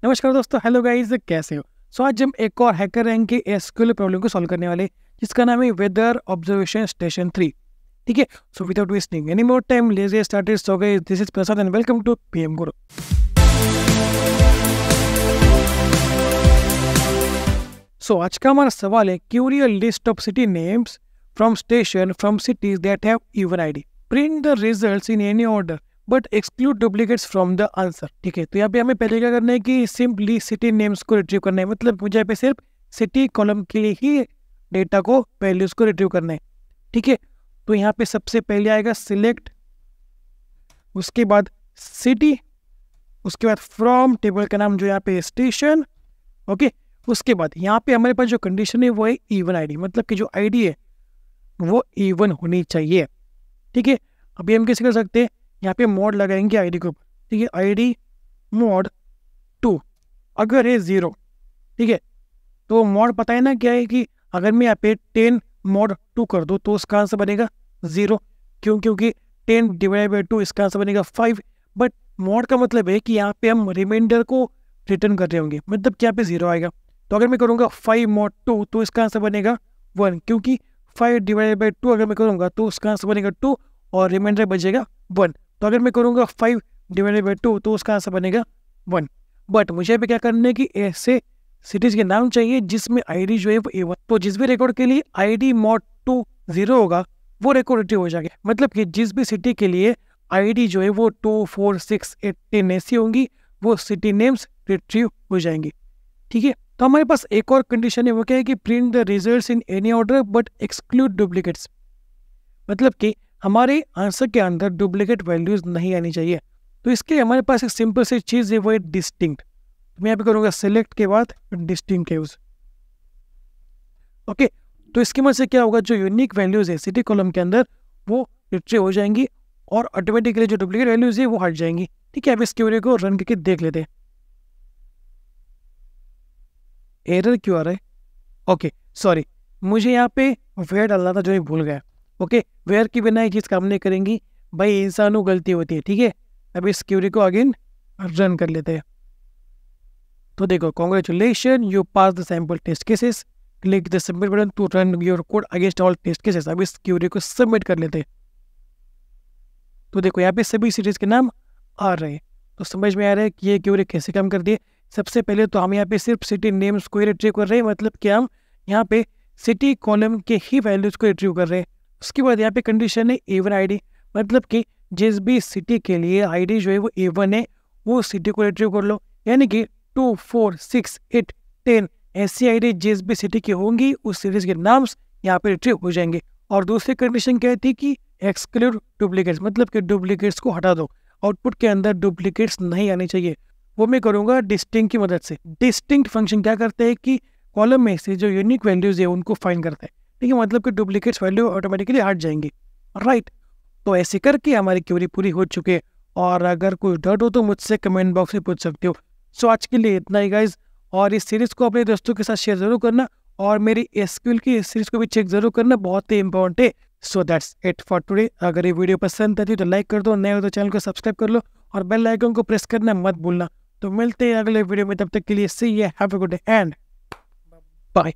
नमस्कार दोस्तों, hello guys, कैसे हो? आज हम एक और हैकर रैंक के एसक्यूएल प्रॉब्लम को सॉल्व करने वाले, जिसका नाम है वेदर ऑब्जर्वेशन स्टेशन 3। ठीक है, so without wasting any more time let's get started. So guys, this is Prasad and welcome to PM Guru. आज का हमारा सवाल है, query a list of city names from station from cities that have even ID, print the results in any order but exclude duplicates from the answer. ठीक है, तो यहाँ पे हमें पहले क्या करना है कि सिंपली सिटी नेम्स को रिट्रीव करना है। मतलब मुझे यहाँ पे सिर्फ सिटी कॉलम के लिए ही डेटा को वैल्यूज को रिट्रीव करना है। ठीक है, तो यहाँ पे सबसे पहले आएगा सिलेक्ट, उसके बाद सिटी, उसके बाद फ्रॉम टेबल का नाम जो यहाँ पे स्टेशन। ओके, उसके बाद यहाँ पे हमारे पास जो कंडीशन है वो है इवन आईडी, मतलब कि जो आईडी है वो इवन होनी चाहिए। ठीक है, अभी हम कैसे कर सकते हैं, यहाँ पे मोड लगाएंगे आईडी के ऊपर। ठीक है, आईडी मोड 2 अगर है 0। ठीक है, तो मोड पता है ना क्या है कि अगर मैं यहाँ पे 10 मोड 2 कर दूँ तो उसका आंसर बनेगा 0। क्योंकि 10 डिवाइड बाई 2 इसका आंसर बनेगा 5। बट मोड का मतलब है कि यहाँ पे हम रिमाइंडर को रिटर्न कर रहे होंगे, मतलब कि यहाँ पे 0 आएगा। तो अगर मैं करूँगा 5 मोड 2 तो इसका आंसर बनेगा 1, क्योंकि 5 डिवाइड बाई 2 अगर मैं करूँगा तो उसका आंसर बनेगा 2 और रिमाइंडर बचेगा 1। तो अगर मैं करूँगा 5 डिवाइडेड बाई 2 तो उसका आंसर बनेगा 1। बट मुझे यहाँ पे क्या करना है कि ऐसे सिटीज़ के नाम चाहिए जिसमें आईडी जो है वो A1। तो जिस भी रिकॉर्ड के लिए आईडी मोड 2 0 होगा वो रिकॉर्ड रिट्रीव हो जाएगा। मतलब कि जिस भी सिटी के लिए आईडी जो है वो 2, 4, 6, 8, 10 ऐसी होंगी वो सिटी नेम्स रिट्रीव हो जाएंगी। ठीक है, तो हमारे पास एक और कंडीशन है, वो क्या है कि print the results in any order but exclude duplicates. मतलब कि हमारे आंसर के अंदर डुप्लीकेट वैल्यूज नहीं आनी चाहिए। तो इसके लिए हमारे पास एक सिंपल सी चीज़ है, वो है डिस्टिंक्ट। तो मैं यहाँ पे करूँगा सेलेक्ट के बाद डिस्टिंक्ट यूज। ओके, तो इसकी मदद से क्या होगा, जो यूनिक वैल्यूज है सिटी कॉलम के अंदर वो रिट्रीव हो जाएंगी और ऑटोमेटिकली जो डुप्लीकेट वैल्यूज है वो हट जाएंगी। ठीक है, अब इस क्वेरी को रन करके देख लेते हैं। एरर क्यों आ रहा है? ओके, सॉरी, मुझे यहाँ पे वेयर डालना था जो मैं भूल गया। ओके, वेयर की बिना ये चीज़ काम नहीं करेंगी भाई, इंसानों गलती होती है। ठीक है, अब इस क्यूरी को अगेन रन कर लेते हैं। तो देखो, congratulation, you pass the sample test cases, click the submit button to run your code against all test cases. अब इस क्यूरी को सबमिट कर लेते हैं। तो देखो, यहाँ पे सभी सिटीज के नाम आ रहे हैं। तो समझ में आ रहा है कि ये क्यूरी कैसे काम करती है। सबसे पहले तो हम यहाँ पे सिर्फ सिटी नेम्स को ही रिट्रीव कर रहे हैं, मतलब कि हम यहाँ पे सिटी कॉलम के ही वैल्यूज को रिट्रीव कर रहे हैं। उसके बाद यहाँ पे कंडीशन है A1 आईडी, मतलब कि जिस भी सिटी के लिए आईडी जो है वो A1 है वो सिटी को रिट्रीव कर लो। यानी कि 2, 4, 6, 8, 10 ऐसी आईडी जिस भी सिटी की होंगी उस सीरीज के नाम्स यहाँ पे रिट्रीव हो जाएंगे। और दूसरी कंडीशन क्या थी कि एक्सक्लूड डुप्लीकेट्स, मतलब कि डुप्लीकेट्स को हटा दो, आउटपुट के अंदर डुप्लीकेट्स नहीं आने चाहिए। वो मैं करूँगा डिस्टिंक्ट की मदद से। डिस्टिंक्ट फंक्शन क्या करता है कि कॉलम में से जो यूनिक वैल्यूज है उनको फाइंड करता है। ठीक है, मतलब कि डुप्लीकेट्स वैल्यू ऑटोमेटिकली हट जाएंगी। राइट, तो ऐसे करके हमारी क्वेरी पूरी हो चुकी है। और अगर कोई डाउट हो तो मुझसे कमेंट बॉक्स में पूछ सकते हो। आज के लिए इतना ही गाइज, और इस सीरीज़ को अपने दोस्तों के साथ शेयर जरूर करना और मेरी एसक्यूएल की इस सीरीज़ को भी चेक जरूर करना, बहुत ही इंपॉर्टेंट है। That's it for today. अगर ये वीडियो पसंद आती है तो लाइक कर दो, नए हो तो चैनल को सब्सक्राइब कर लो और बेल आइकन को प्रेस करना मत भूलना। तो मिलते हैं अगले वीडियो में, तब तक के लिए see you, have a good day and bye.